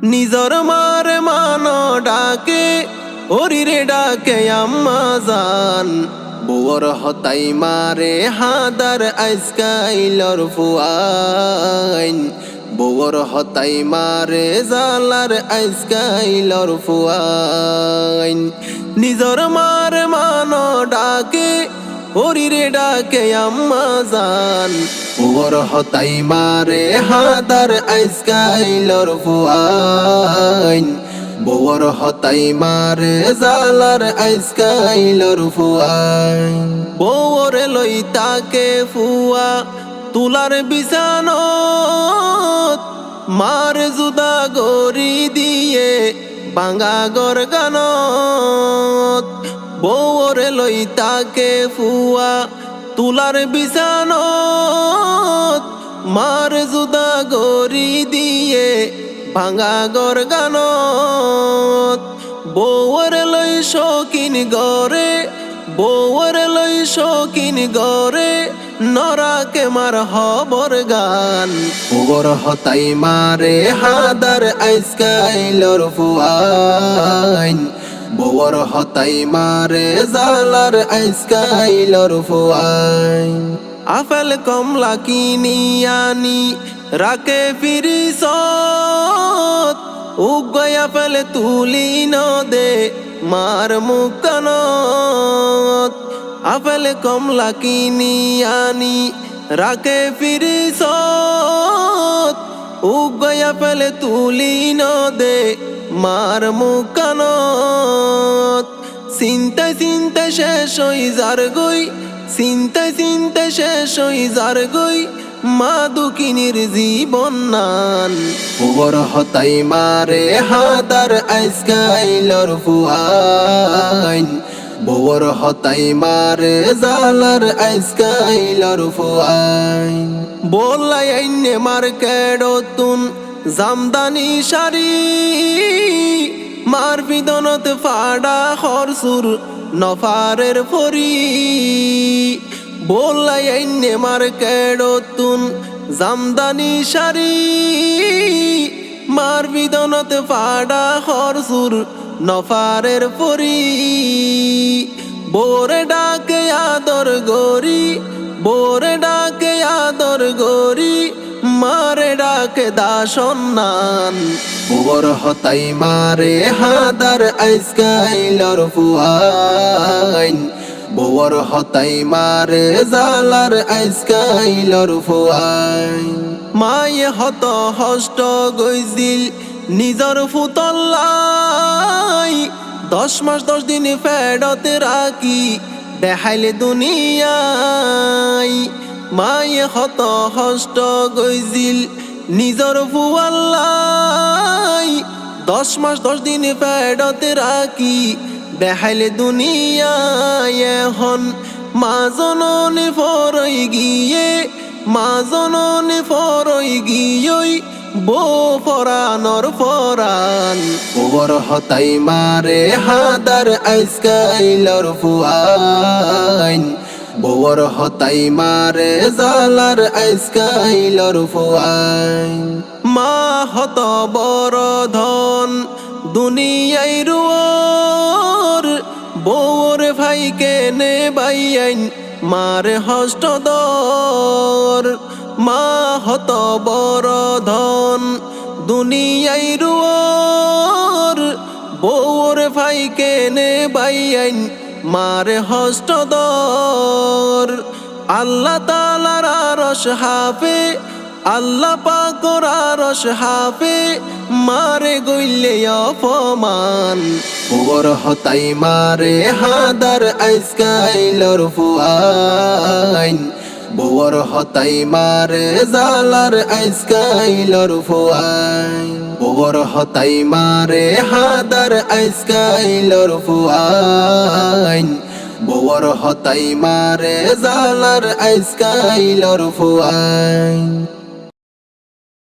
নিজর মারে মানো ডাকে ওরিরে ডাকে আম্মা জান বুয়র হতাই মারে হাদার আইসকাইলর ফুয়াইন বুয়র হতাই মারে জালার আইসকাইলর ফুয়াইন নিজর মারে মানো ডাকে ওরিরে ডাকে আম্মা জান বুয়র হতাই মারে হাদার আইসকাইলর ফুয়াইন বুয়র হতাই মারে জালার আইসকাইলর ফুয়াইন বউরে লই তাকে ফুয়া তুলার বিছানত মার জুদা গরি দিয়ে বাঙ্গা গর গানত বউরে লই তাকে ফুয়া তুলার বিছানত মার জুদা গরি দিয়ে ভাঙা গর গানত বউরে লই শৌকিন গরে বউরে লই শৌকিন গরে নরাকে মার হবর গান বউর হতাই মারে হাদার আইসকাইলর ফুয়াইন বউর হতাই মারে জালার আইসকাইলর ফুয়াইন আফেল কমলা কিনিয়ানি রাকে ফিরিসত উগয়া ফেলে তুলি নদে মার মুকানত আফেল কমলা কিনিয়ানি রাকে ফিরিসত উগয়া ফেলে তুলি নদে মার মুকানত চিন্তায় চিন্তায় শেষ হই যার গই চিন্তায় চিন্তায় শেষ হই যার গই মা দুঃখিনীর জীবন নান বুয়র হতাই মারে হাদার আইসকাইলর ফুয়াইন বুয়র হতাই মারে জালার আইসকাইলর ফুয়াইন বললাই আইনে মার কেডতুন জামদানি শাড়ি মার বিদনত ফাড়া খরসুর নফারের ফরি বললাই আইনে মার কেডতুন জামদানি শাড়ি মার বিদনত ফাড়া খরসুর নফারের ফরি বোরে ডাকে আদর গরি বোরে ডাকে আদর গরি মারে ডাকে দাসন্নান বুয়র হতাই মারে হাদার আইসকাইলর ফুয়াইন বুয়র হতাই মারে জালার আইসকাইলর ফুয়াইন মায়ে হত হষ্ট গইছিল নিজর ফুতল্লাই 10 মাস 10 দিন ফেডতে রাখি দেখাইলে দুনিয়ায় মায়ে হত হষ্ট গইছিল নিজর ফুয়াল্লাই 10 মাস 10 দিন ফেডতে রাখি দেখাইলে দুনিয়ায় এখন মা জননী ফরই গিয়ে মা জননী ফরই গিয়ে বউ ফরানর ফরান বুয়র হতাই মারে হাদার আইসকাইলর ফুয়াইন বুয়র হতাই মারে জালার আইসকাইলর ফুয়াইন মা হত বড় ধন দুনিয়াই রুয়ার বউর ভাই কেনে বাইয়াইন মারে হষ্ট দর মা হত বড় ধন দুনিয়াই রুয়ার বউর ভাই কেনে বাইয়াইন মারে হষ্ট দর আল্লাহ তাআলার আরশ হাফে আল্লাহ পাকের আরশ হাফে মারে গইলে অপমান বুয়র হতাই মারে হাদার আইসকাইলর ফুয়াইন বুয়র হতাই মারে জালার আইসকাইলর ফুয়াইন বুয়র হতাই মারে হাদার আইসকাইলর ফুয়াইন বুয়র হতাই মারে জালার আইসকাইলর ফুয়াইন।